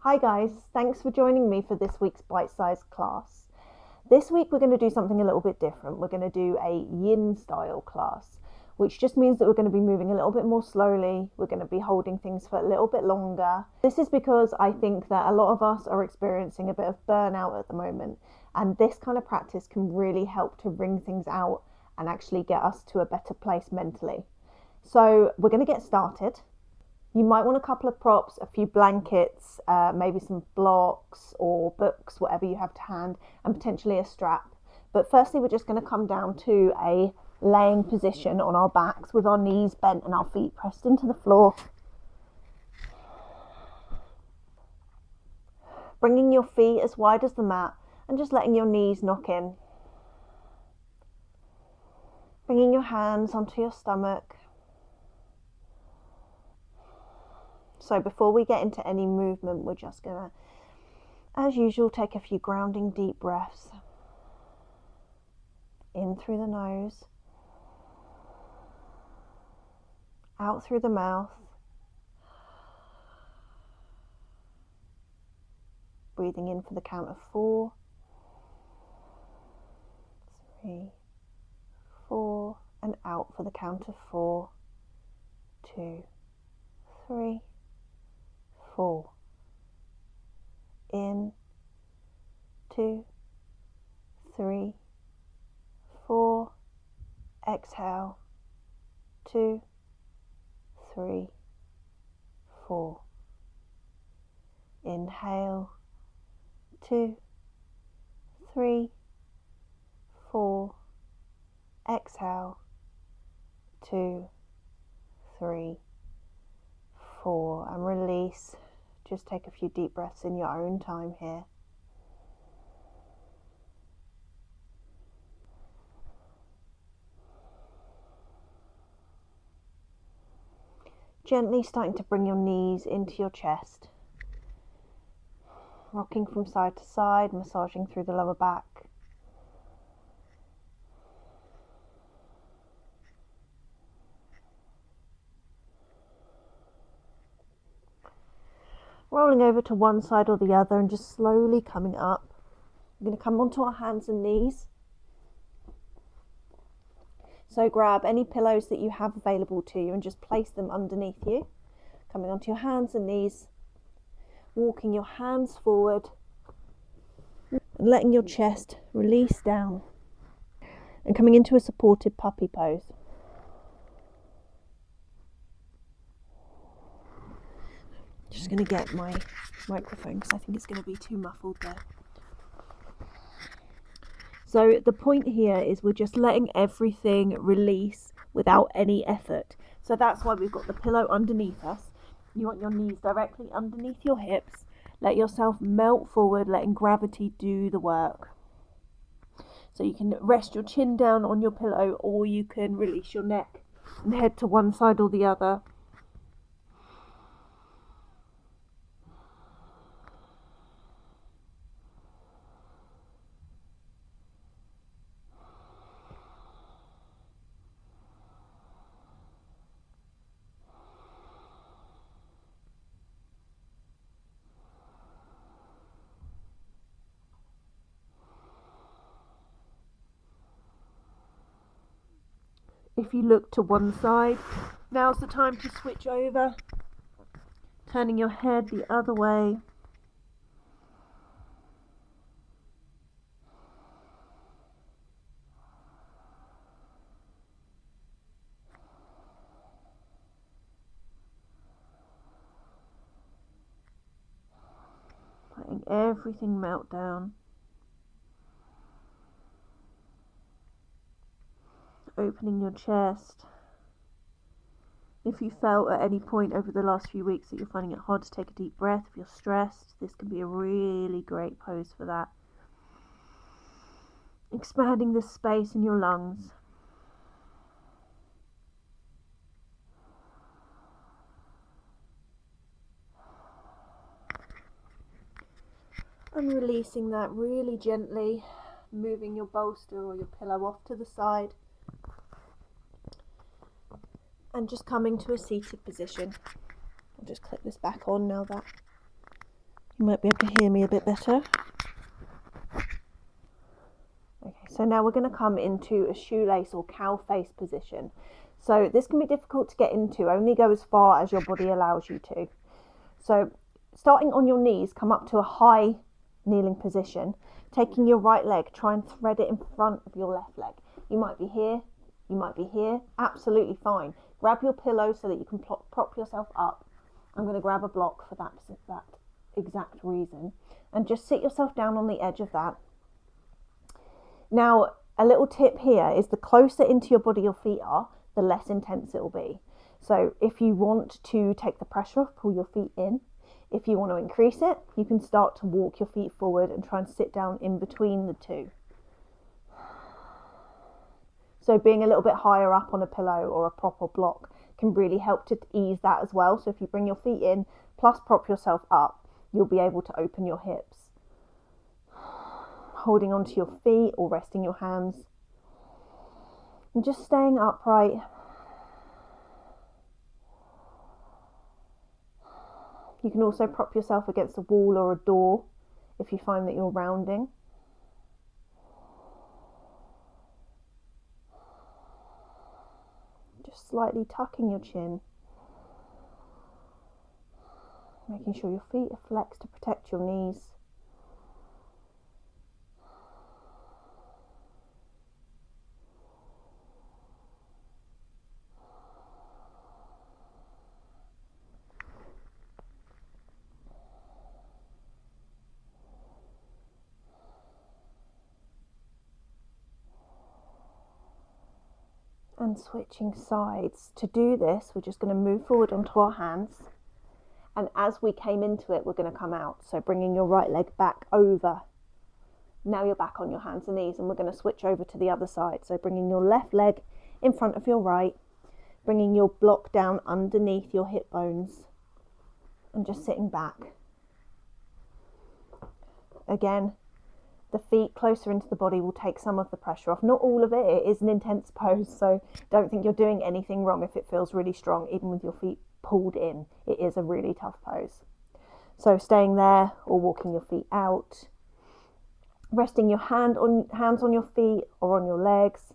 Hi guys, thanks for joining me for this week's bite-sized class. This week we're going to do something a little bit different. We're going to do a yin style class, which just means that we're going to be moving a little bit more slowly. We're going to be holding things for a little bit longer. This is because I think that a lot of us are experiencing a bit of burnout at the moment, and this kind of practice can really help to wring things out and actually get us to a better place mentally. So we're going to get started. You might want a couple of props, a few blankets, maybe some blocks or books, whatever you have to hand, and potentially a strap. But firstly, we're just going to come down to a laying position on our backs with our knees bent and our feet pressed into the floor. Bringing your feet as wide as the mat and just letting your knees knock in. Bringing your hands onto your stomach. So before we get into any movement, we're just going to, as usual, take a few grounding deep breaths. In through the nose, out through the mouth. Breathing in for the count of 4, 3, 4, and out for the count of 4, 2, 3, 4. In, 2, 3, 4. Exhale, 2, 3, 4. Inhale, 2, 3, 4. Exhale, 2, 3, 4. And release. Just take a few deep breaths in your own time here. Gently starting to bring your knees into your chest. Rocking from side to side, massaging through the lower back. Rolling over to one side or the other and just slowly coming up. We're going to come onto our hands and knees. So grab any pillows that you have available to you and just place them underneath you. Coming onto your hands and knees. Walking your hands forward. And letting your chest release down. And coming into a supported puppy pose. Just going to get my microphone because I think it's going to be too muffled there. So the point here is we're just letting everything release without any effort. So that's why we've got the pillow underneath us. You want your knees directly underneath your hips. Let yourself melt forward, letting gravity do the work. So you can rest your chin down on your pillow, or you can release your neck and head to one side or the other. If you look to one side, now's the time to switch over, turning your head the other way. Letting everything melt down. Opening your chest. If you felt at any point over the last few weeks that you're finding it hard to take a deep breath, if you're stressed, this can be a really great pose for that. Expanding the space in your lungs. And releasing that really gently, moving your bolster or your pillow off to the side. And just coming to a seated position. I'll just clip this back on now that You might be able to hear me a bit better. Okay, so now we're going to come into a shoelace or cow face position. So this can be difficult to get into, only go as far as your body allows you to. So starting on your knees, come up to a high kneeling position, taking your right leg, try and thread it in front of your left leg. You might be here, you might be here, absolutely fine. Grab your pillow so that you can prop yourself up. I'm going to grab a block for that exact reason, and just sit yourself down on the edge of that. Now, a little tip here is the closer into your body your feet are, the less intense it will be. So if you want to take the pressure off, pull your feet in. If you want to increase it, you can start to walk your feet forward and try and sit down in between the two. So being a little bit higher up on a pillow or a proper block can really help to ease that as well. So if you bring your feet in, plus prop yourself up, you'll be able to open your hips. Holding onto your feet or resting your hands. And just staying upright. You can also prop yourself against a wall or a door if you find that you're rounding. Just slightly tucking your chin. Making sure your feet are flexed to protect your knees. And switching sides. To do this, we're just going to move forward onto our hands, and as we came into it, we're going to come out. So bringing your right leg back over. Now you're back on your hands and knees, and we're going to switch over to the other side. So bringing your left leg in front of your right, bringing your block down underneath your hip bones, and just sitting back. Again, the feet closer into the body will take some of the pressure off. Not all of it. It is an intense pose, so don't think you're doing anything wrong if it feels really strong, even with your feet pulled in. It is a really tough pose. So staying there or walking your feet out, resting your hands on your feet or on your legs,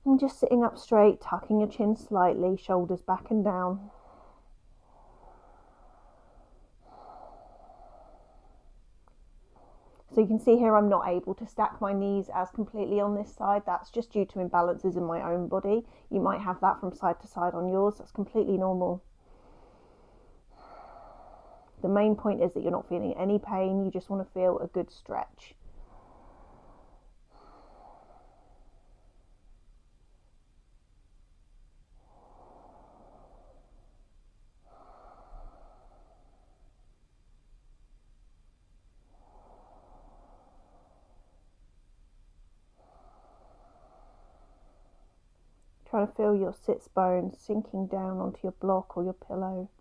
and just sitting up straight, tucking your chin slightly, shoulders back and down. So you can see here I'm not able to stack my knees as completely on this side. That's just due to imbalances in my own body. You might have that from side to side on yours. That's completely normal. The main point is that you're not feeling any pain. You just want to feel a good stretch. Try to feel your sits bones sinking down onto your block or your pillow.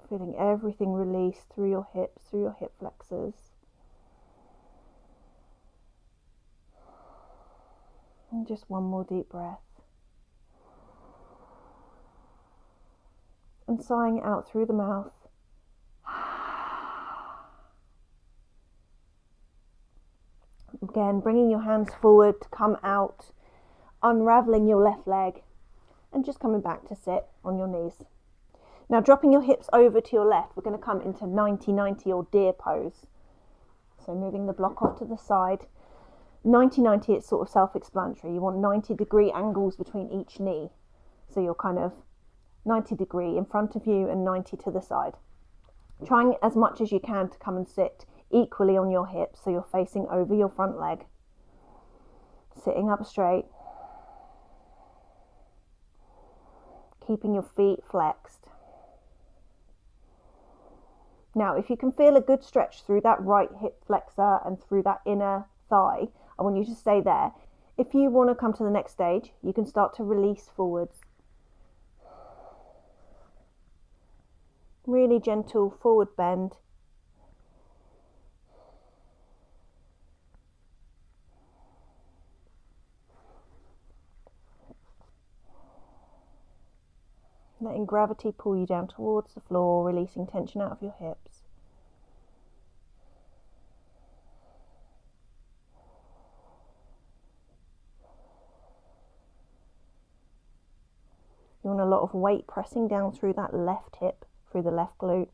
Feeling everything release through your hips, through your hip flexors. And just one more deep breath. And sighing out through the mouth. Again, bringing your hands forward to come out, unraveling your left leg, and just coming back to sit on your knees. Now dropping your hips over to your left, we're going to come into 90-90 or deer pose. So moving the block off to the side. 90-90, it's sort of self-explanatory. You want 90-degree angles between each knee. So you're kind of 90-degree in front of you and 90 to the side. Trying as much as you can to come and sit equally on your hips, so you're facing over your front leg. Sitting up straight. Keeping your feet flexed. Now, if you can feel a good stretch through that right hip flexor and through that inner thigh, I want you to stay there. If you want to come to the next stage, you can start to release forwards. Really gentle forward bend. Letting letting gravity pull you down towards the floor, releasing tension out of your hips. You want a lot of weight pressing down through that left hip, through the left glute.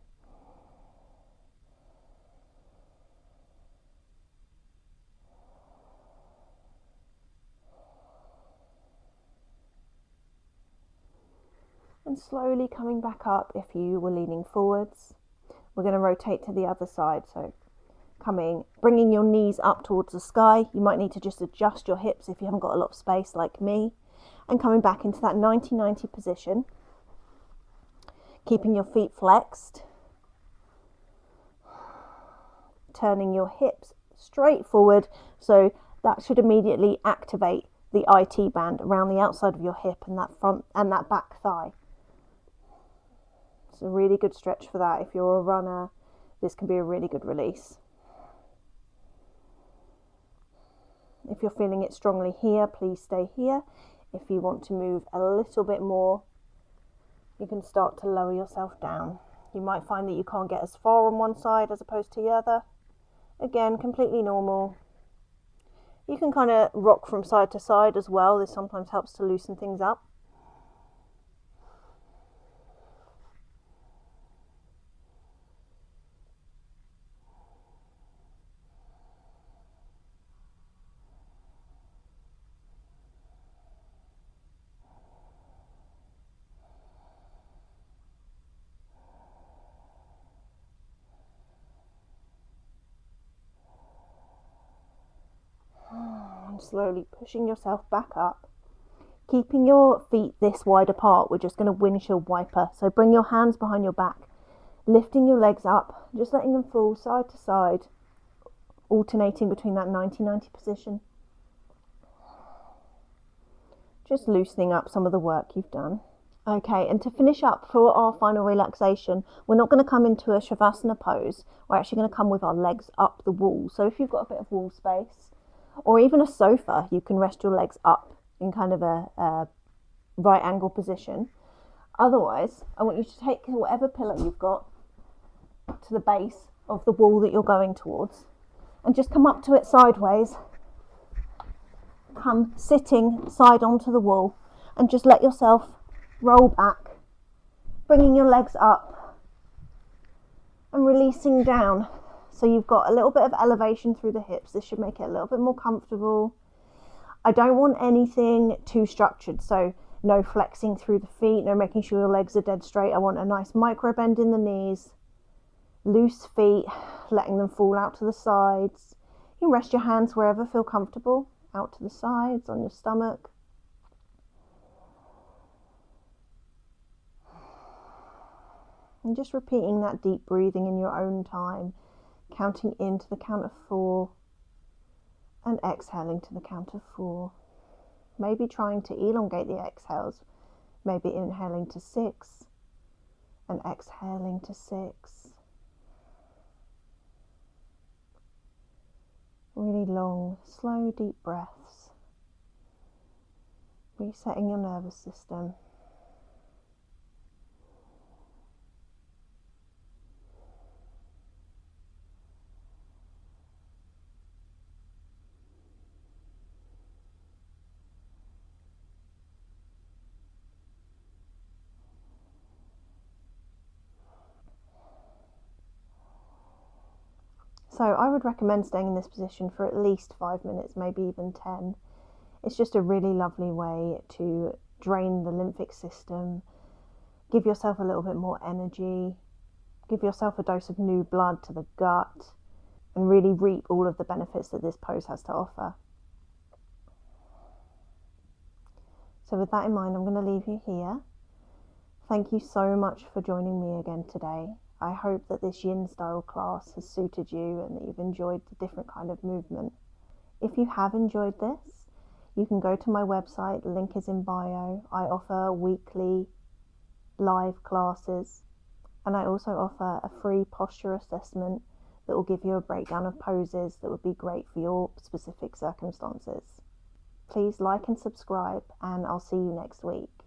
And slowly coming back up if you were leaning forwards. We're going to rotate to the other side. So bringing your knees up towards the sky. You might need to just adjust your hips if you haven't got a lot of space like me. And coming back into that 90-90 position. Keeping your feet flexed. Turning your hips straight forward. So that should immediately activate the IT band around the outside of your hip and that front and that back thigh. It's a really good stretch for that. If you're a runner, this can be a really good release. If you're feeling it strongly here, please stay here. If you want to move a little bit more, you can start to lower yourself down. You might find that you can't get as far on one side as opposed to the other. Again, completely normal. You can kind of rock from side to side as well. This sometimes helps to loosen things up. Slowly pushing yourself back up, keeping your feet this wide apart. We're just going to windshield wiper. So bring your hands behind your back, lifting your legs up, just letting them fall side to side, alternating between that 90-90 position, just loosening up some of the work you've done. Okay, and to finish up for our final relaxation, we're not going to come into a Shavasana pose. We're actually going to come with our legs up the wall. So if you've got a bit of wall space, or even a sofa, you can rest your legs up in kind of a right angle position. Otherwise, I want you to take whatever pillow you've got to the base of the wall that you're going towards and just come up to it sideways. Come sitting side onto the wall and just let yourself roll back, bringing your legs up and releasing down. So you've got a little bit of elevation through the hips. This should make it a little bit more comfortable. I don't want anything too structured. So no flexing through the feet, no making sure your legs are dead straight. I want a nice micro bend in the knees, loose feet, letting them fall out to the sides. You can rest your hands wherever feel comfortable, out to the sides, on your stomach. And just repeating that deep breathing in your own time. Counting in to the count of 4 and exhaling to the count of 4. Maybe trying to elongate the exhales. Maybe inhaling to 6 and exhaling to 6. Really long, slow, deep breaths. Resetting your nervous system. So I would recommend staying in this position for at least 5 minutes, maybe even 10. It's just a really lovely way to drain the lymphic system, give yourself a little bit more energy, give yourself a dose of new blood to the gut, and really reap all of the benefits that this pose has to offer. So with that in mind, I'm going to leave you here. Thank you so much for joining me again today. I hope that this yin style class has suited you and that you've enjoyed the different kind of movement. If you have enjoyed this, you can go to my website, link is in bio. I offer weekly live classes, and I also offer a free posture assessment that will give you a breakdown of poses that would be great for your specific circumstances. Please like and subscribe, and I'll see you next week.